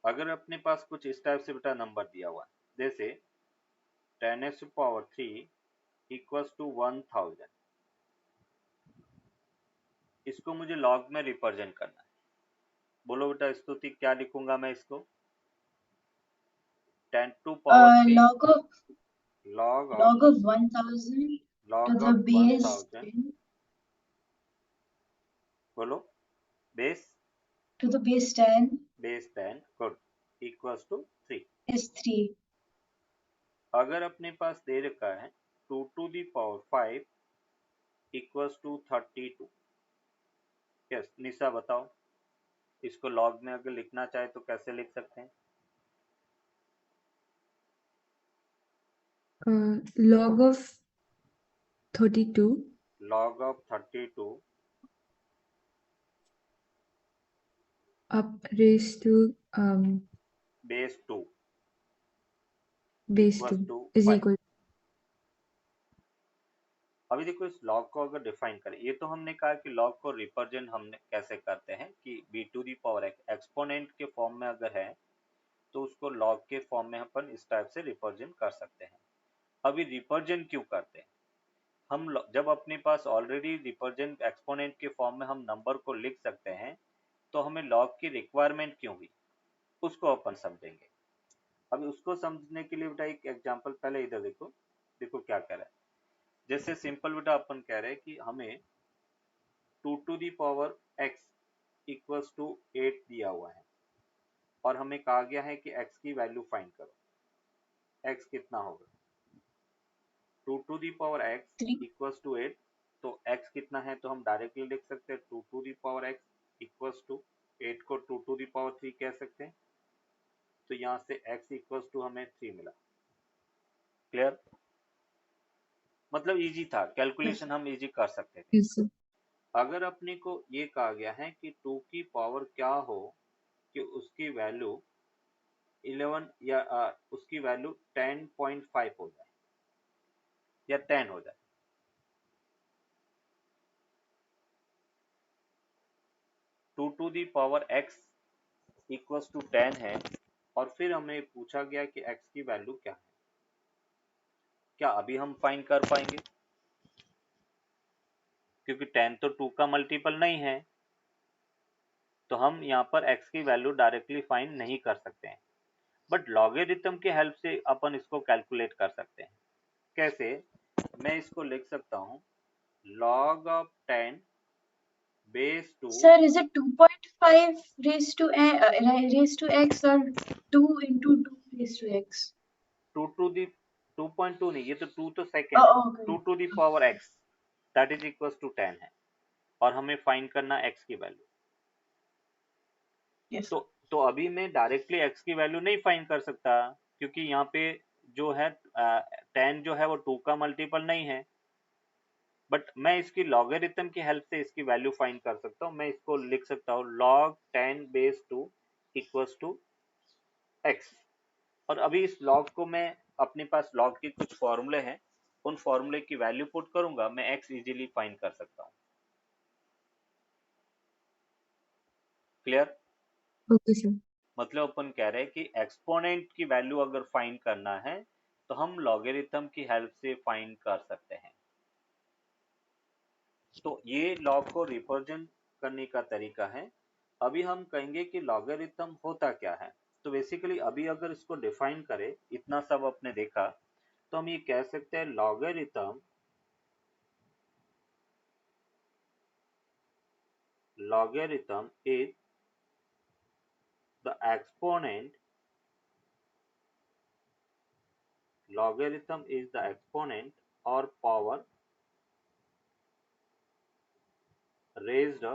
S1: अगर अपने पास कुछ इस टाइप से बेटा नंबर दिया हुआ है, जैसे 10⁻³ इक्वल्स टू 1000, इसको मुझे लॉग में रिप्रेजेंट करना है। बोलो बेटा स्तुति, क्या लिखूंगा मैं इसको? 10⁻³
S2: log of 1000 to the base 10,
S1: बोलो base
S2: to the base 10
S1: good equals to 3
S2: is 3।
S1: अगर अपने पास दे रखा है 2 to the power 5 equals to 32, yes Nisha बताओ, इसको लॉग में अगर लिखना चाहे तो कैसे लिख सकते हैं?
S3: Log of 32
S1: log of 32
S3: up raised to
S1: base 2
S3: base
S1: equals
S3: 2
S1: to
S3: is
S1: 5।
S3: equal
S1: अभी देखो इस लॉग को अगर डिफाइन करें, ये तो हमने कहा कि लॉग को रिप्रेजेंट हमने कैसे करते हैं कि b to the power x exponent के फॉर्म में अगर है तो उसको लॉग के फॉर्म में अपन इस टाइप से रिप्रेजेंट कर सकते हैं। अभी रिप्रेजेंट क्यों करते हैं हम, जब अपने पास ऑलरेडी रिप्रेजेंट एक्सपोनेंट के फॉर्म में हम नंबर को लिख सकते हैं तो हमें लॉग की रिक्वायरमेंट क्यों हुई, उसको अपन समझेंगे। अभी उसको समझने के लिए बेटा एक एग्जांपल पहले इधर देखो, देखो क्या कह रहा है। जैसे सिंपल बेटा अपन कह रहे हैं कि हमें 2 to the power x equals to 8 दिया हुआ है और हमें कहा गया है कि x की वैल्यू फाइंड करो। x कितना होगा, 2 to the power x
S2: 3.
S1: Equals to 8, तो x कितना है तो हम डायरेक्टली लिख सकते हैं 2 to the power x equals to 8 को 2 टू दी पावर 3 कह सकते हैं, तो यहाँ से x इक्वल्स टू हमें 3 मिला। क्लियर, मतलब इजी था,
S3: Yes.
S1: कैलकुलेशन हम इजी कर सकते थे।
S3: Yes, sir.
S1: अगर अपने को ये कहा गया है कि 2 की पावर क्या हो कि उसकी वैल्यू 11 या उसकी वैल्यू 10.5 हो जाए या 10 हो जाए, two to the power x equals to 10 है और फिर हमें पूछा गया कि x की वैल्यू क्या है, क्या अभी हम फाइंड कर पाएंगे क्योंकि 10 तो 2 का मल्टीपल नहीं है, तो हम यहाँ पर x की वैल्यू डायरेक्टली फाइंड नहीं कर सकते हैं। बट लॉगरिथम की हेल्प से अपन इसको कैलकुलेट कर सकते हैं। कैसे, मैं इसको लिख सकता हूँ log of 10 base two,
S2: Sir, is it 2.5 raised to x or 2 into 2 raised to x?
S1: 2 to the 2.2 नहीं, ये तो 2 तो सेकेंड है,
S2: Oh, okay.
S1: 2 to the power x that is equal to 10 है और हमें फाइंड करना x की वैल्यू।
S2: Yes.
S1: तो अभी मैं डायरेक्टली x की वैल्यू नहीं फाइंड कर सकता क्योंकि यहाँ पे जो है 10 जो है वो 2 का मल्टीपल नहीं है, बट मैं इसकी लॉगरिथम की हेल्प से इसकी वैल्यू फाइंड कर सकता हूँ। मैं इसको लिख सकता हूँ log 10 base 2 equals to x, और अभी इस log को मैं, अपने पास log के कुछ फॉर्मूले हैं, उन फॉर्मूले की वैल्यू पुट करूंगा, मैं x इजीली फाइंड कर सकता हूँ। Clear,
S3: Okay, sir.
S1: मतलब अपन कह रहे हैं कि एक्सपोनेंट की वैल्यू अगर फाइंड करना है तो हम लॉगरिथम की हेल्प से फाइंड कर सकते हैं। तो ये लॉग को रिप्रेजेंट करने का तरीका है। अभी हम कहेंगे कि लॉगरिथम होता क्या है। तो बेसिकली अभी अगर इसको डिफाइन करें, इतना सब आपने देखा, तो हम ये कह सकते हैं logarithm is the exponent, logarithm is the exponent or power raised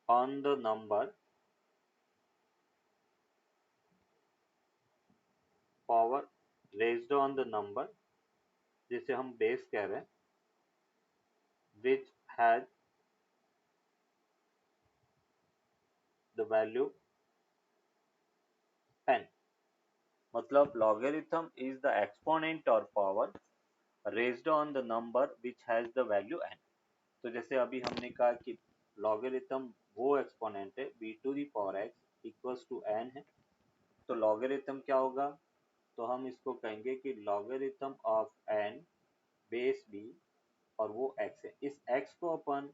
S1: on the number, power raised on the number, जिसे हम बेस कह रहे हैं, which has the value n। मतलब logarithm is the exponent or power raised on the number which has the value n। तो जैसे अभी हमने कहा कि logarithm वो एक्सपोनेंट है b to the power x equals to n है, तो logarithm क्या होगा, तो हम इसको कहेंगे कि logarithm of n base b और वो x है। इस x को अपन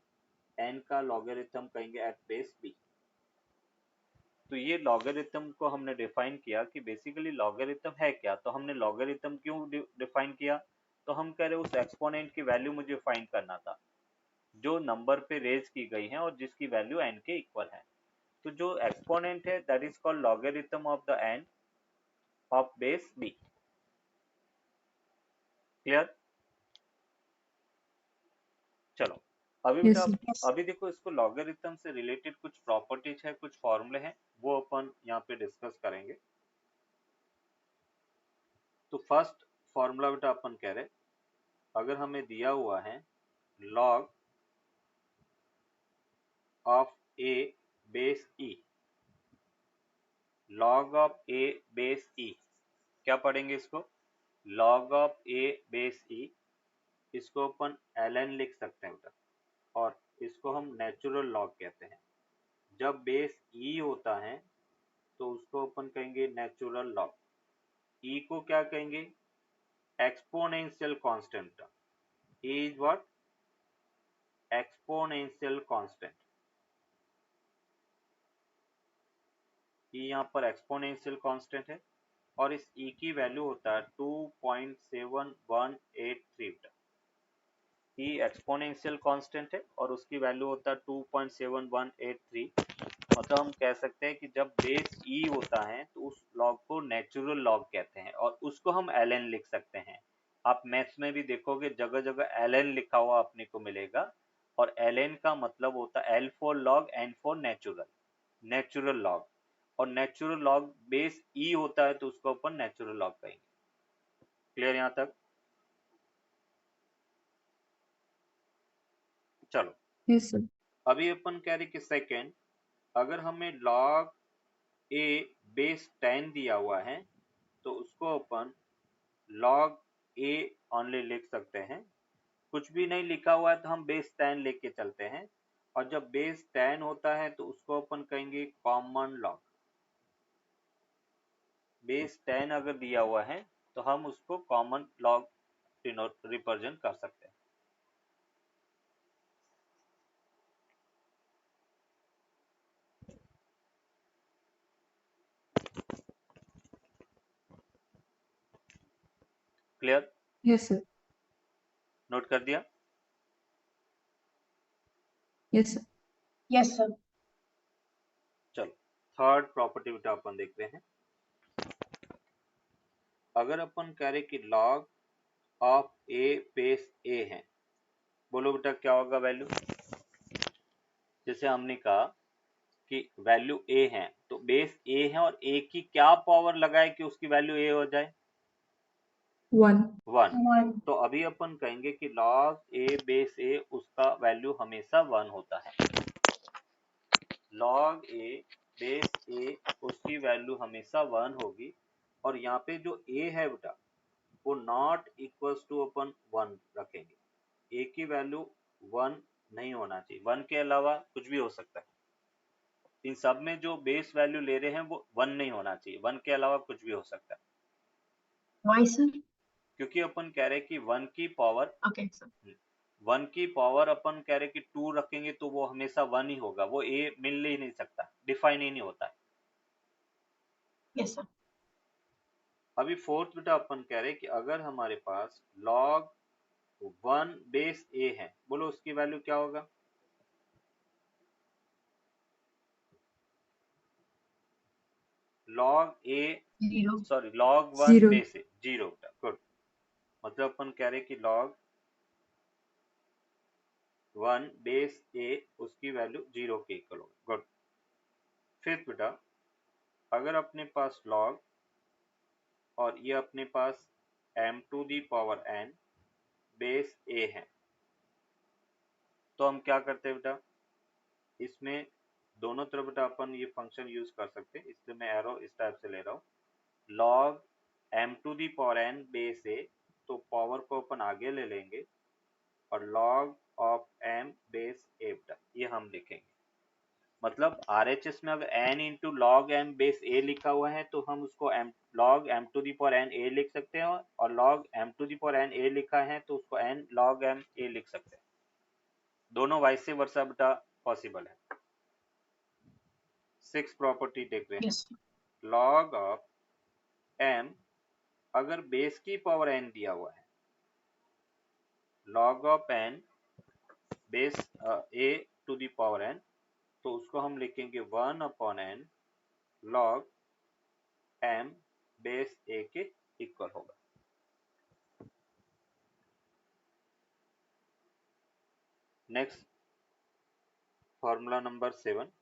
S1: n का logarithm कहेंगे एट बेस b। तो ये लॉगरिथम को हमने डिफाइन किया कि बेसिकली लॉगरिथम है क्या। तो हमने लॉगरिथम क्यों डिफाइन किया, तो हम कह रहे उस एक्सपोनेंट की वैल्यू मुझे फाइंड करना था जो नंबर पे रेज की गई है और जिसकी वैल्यू n के इक्वल है। तो जो एक्सपोनेंट है that is called logarithm of the n of base b। Clear, चलो अभी
S3: Yes,
S1: बेटा
S3: sir.
S2: Yes.
S1: अभी देखो इसको लॉगरिथम से रिलेटेड कुछ प्रॉपर्टीज है, कुछ फॉर्मूले हैं, वो अपन यहाँ पे डिस्कस करेंगे। तो फर्स्ट फॉर्मूला बेटा अपन कह रहे, अगर हमें दिया हुआ है log of a base e, log of a base e, क्या पढ़ेंगे इसको, log of a base e, इसको अपन ln लिख सकते हैं बेटा, और इसको हम नेचुरल लॉग कहते हैं। जब बेस ई होता है तो उसको अपन कहेंगे नेचुरल लॉग, ई को क्या कहेंगे, exponential constant, e is what, exponential constant, e यहाँ पर एक्सपोनेंशियल कांस्टेंट है, और इस ई की वैल्यू होता है 2.7183, ई एक्सपोनेंशियल कांस्टेंट है और उसकी वैल्यू होता है 2.7183। मतलब हम कह सकते हैं कि जब बेस ई होता है तो उस लॉग को नेचुरल लॉग कहते हैं और उसको हम ln लिख सकते हैं। आप मैथ्स में भी देखोगे जगह जगह ln लिखा हुआ अपने को मिलेगा, और ln का मतलब होता है l for log, n for natural, natural log, और नेचुरल लॉग बेस ई होता है तो उसको अपन नेचुरल लॉग कहेंगे। क्लियर यहाँ तक? चलो
S3: Yes, sir.
S1: अभी अपन कह रहे कि सेकेंड, अगर हमें log a बेस 10 दिया हुआ है तो उसको अपन log a ओनली लिख सकते हैं। कुछ भी नहीं लिखा हुआ है तो हम बेस 10 लेके चलते हैं, और जब बेस 10 होता है तो उसको अपन कहेंगे कॉमन लॉग। बेस 10 अगर दिया हुआ है तो हम उसको कॉमन लॉग रिप्रेजेंट कर सकते हैं। क्लियर?
S3: Yes, sir.
S1: नोट कर दिया?
S3: Yes, sir.
S2: Yes, sir.
S1: चलो थर्ड प्रॉपर्टी बेटा अपन देखते हैं। अगर अपन कह रहे कि log of a base a है, बोलो बेटा क्या होगा वैल्यू। जैसे हमने कहा कि वैल्यू ए है तो बेस ए है और ए की क्या पावर लगाए कि उसकी वैल्यू ए हो जाए,
S3: 1.
S1: 1।
S2: 1.
S1: तो अभी अपन कहेंगे कि लॉग ए बेस ए उसका वैल्यू हमेशा 1 होता है। लॉग ए बेस ए उसकी वैल्यू हमेशा 1 होगी, और यहाँ पे जो ए है बेटा वो नॉट इक्वल्स टू अपन 1 रखेंगे। ए की वैल्यू 1 नहीं होना चाहिए, 1 के अलावा कुछ भी हो सकता है। इन सब में जो बेस वैल्यू ले रहे हैं वो 1 नहीं होना चाहिए, 1 के अलावा कुछ भी हो सकता है।
S2: Why, sir?
S1: क्योंकि अपन कह रहे हैं कि 1 की पावर,
S2: Okay, sir.
S1: 1 की पावर अपन कह रहे हैं कि 2 रखेंगे तो वो हमेशा 1 ही होगा, वो ए मिल ही नहीं सकता, डिफाइन ही नहीं होता है।
S2: Yes, sir.
S1: अभी फोर्थ बेटा अपन कह रहे हैं कि अगर हमारे पास log 1 बेस ए है, बोलो उसकी वैल्यू क्या होगा। log a
S2: 0.
S1: Sorry log 1
S3: 0.
S1: Base a 0 बेटा, गुड। मतलब अपन कह रहे हैं कि log 1 बेस ए उसकी वैल्यू 0 के इक्वल होगा, गुड। फिफ्थ बेटा, अगर अपने पास log और ये अपने पास m to the power n base a है, तो हम क्या करते हैं बेटा, इसमें दोनों तरफ बेटा अपन ये फंक्शन यूज कर सकते हैं, इसलिए मैं एरो इस टाइप से ले रहा हूँ। log m to the power n base a, तो पावर को अपन आगे ले लेंगे, और log of m base a बेटा ये हम लिखेंगे। मतलब RHS में अगर n into log m base a लिखा हुआ है तो हम उसको log m to the power n a लिख सकते हैं, और log m to the power n a लिखा है तो उसको n log m a लिख सकते हैं। दोनों वाइस वर्सा बेटा पॉसिबल है। 6 प्रॉपर्टी देख रहे हैं।
S2: Yes, sir.
S1: log of m, अगर बेस की पावर n दिया हुआ है, log of n base a to the power n, तो उसको हम लिखेंगे 1 upon n log m base a के इक्वल होगा। नेक्स्ट फॉर्मूला नंबर 7,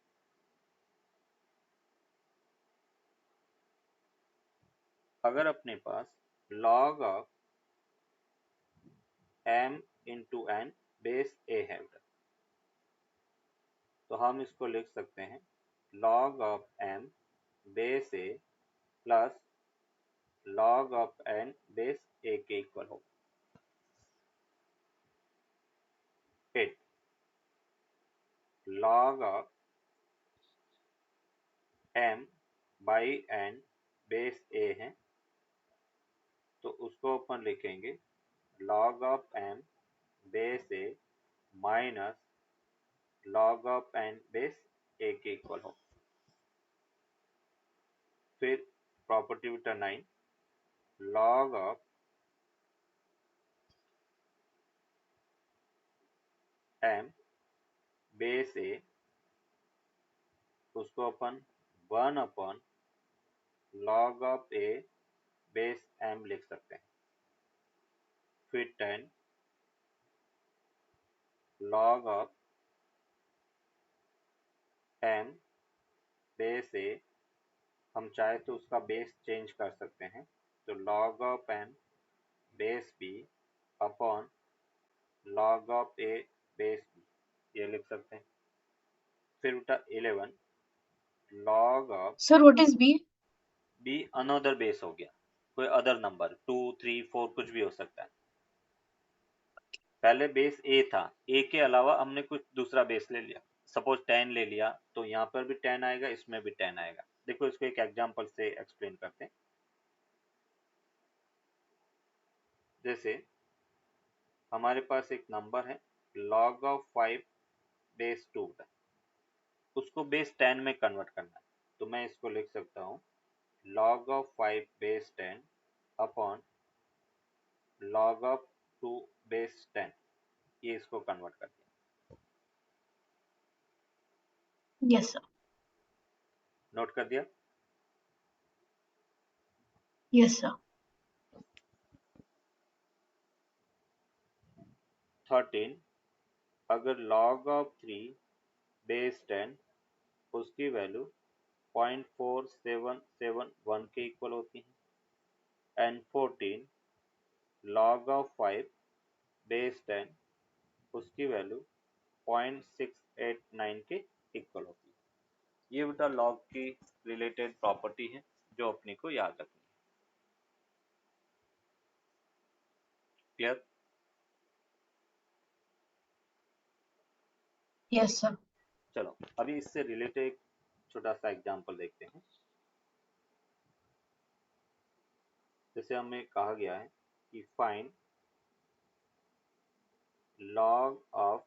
S1: अगर अपने पास log of m into n base a है तो हम इसको लिख सकते हैं log ऑफ m बेस a plus log of n base a के इक्वल होगा। फिर log of m by n base a है, तो उसको अपन लिखेंगे log of m base a minus log of n base a के इक्वल हो। फिर प्रॉपर्टी बेटा 9, log of m base a, उसको अपन 1 upon log of a base m लिख सकते हैं। फिर 10 log of m base a, हम चाहे तो उसका बेस चेंज कर सकते हैं, तो log of m base b upon log of a base b, ये लिख सकते हैं। फिर बेटा 11 log of
S2: Sir, what is B?
S1: B another base हो गया, कोई अदर नंबर 2 3 4 कुछ भी हो सकता है। पहले बेस ए था, ए के अलावा हमने कुछ दूसरा बेस ले लिया, सपोज 10 ले लिया, तो यहाँ पर भी 10 आएगा, इसमें भी 10 आएगा। देखो इसको एक एग्जांपल से एक्सप्लेन करते हैं। जैसे हमारे पास एक नंबर है log ऑफ 5 बेस 2, उसको बेस 10 में कन्वर्ट करना है, तो मैं इसको लिख सकता हूँ log of 5 base 10 upon log of 2 base 10, ये इसको कन्वर्ट कर दिया।
S2: Yes, sir.
S1: नोट कर दिया?
S2: Yes, sir.
S1: 13 अगर log ऑफ 3 बेस 10, उसकी वैल्यू 0.4771 के इक्वल होती है, एंड 14 log ऑफ 5 बेस 10, उसकी वैल्यू 0.689 के इक्वल होती है। ये बेटा लॉग की रिलेटेड प्रॉपर्टी है जो अपने को याद रखनी है। क्लियर?
S2: Yes, sir.
S1: चलो अभी इससे रिलेटेड एक छोटा सा एग्जांपल देखते हैं। जैसे हमें कहा गया है कि फाइंड log ऑफ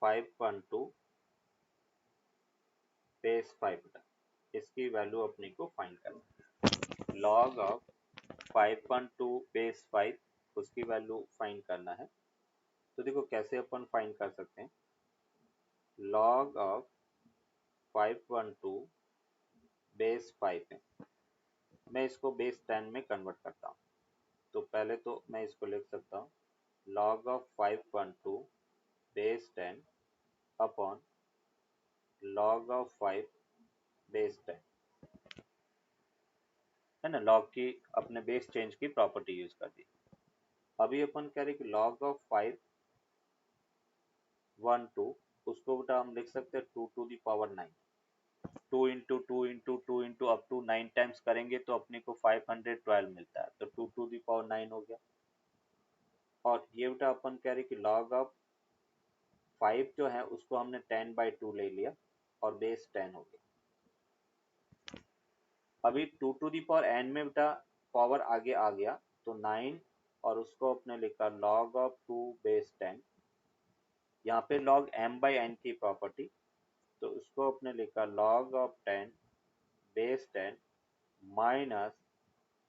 S1: 5.2 बेस 5, इसकी वैल्यू अपने को फाइंड करना है। log ऑफ 5.2 बेस 5, उसकी वैल्यू फाइंड करना है। तो देखो कैसे अपन फाइंड कर सकते हैं। log ऑफ 5.2 बेस 5 है, मैं इसको बेस 10 में कन्वर्ट करता हूँ, तो पहले तो मैं इसको लिख सकता हूँ log of 5.2 base 10 upon log of 5 base 10, है ना। log की अपने बेस चेंज की प्रॉपर्टी यूज कर दी। अभी अपन कह रहे कि log ऑफ 5.12, उसको बेटा हम लिख सकते हैं 2 to the power 9, 2 into 2 into 2 into up to 9 times करेंगे तो अपने को 512 मिलता है, तो 2 to the power 9 हो गया। और ये बेटा अपन कह रहे कि log ऑफ 5 जो है उसको हमने 10/2 ले लिया और बेस 10 हो गया। अभी 2 to the power n में बेटा पावर आगे आ गया, तो 9, और उसको अपने लिखा log ऑफ 2 बेस 10, यहाँ पे log m/n की प्रॉपर्टी, तो उसको अपने लिखा log of 10 base 10 minus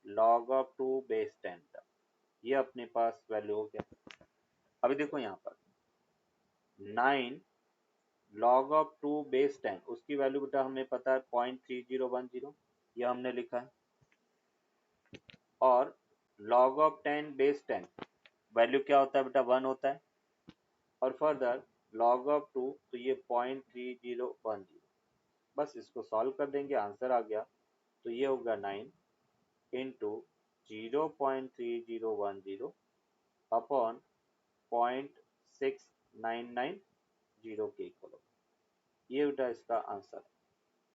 S1: log of 2 base 10 तक, ये अपने पास वैल्यू हो गया। अभी देखो यहाँ पर 9 log ऑफ 2 बेस 10, उसकी वैल्यू बेटा हमें पता है 0.3010, ये हमने लिखा है। और log ऑफ 10 बेस 10 वैल्यू क्या होता है बेटा 1 होता है, और फर्दर log ऑफ 2, तो ये 0.3010, बस इसको सॉल्व कर देंगे, आंसर आ गया। तो ये होगा 9 इंटू 0.3010 अपॉन 0.6990 के इक्वल होगा, ये बेटा इसका आंसर है।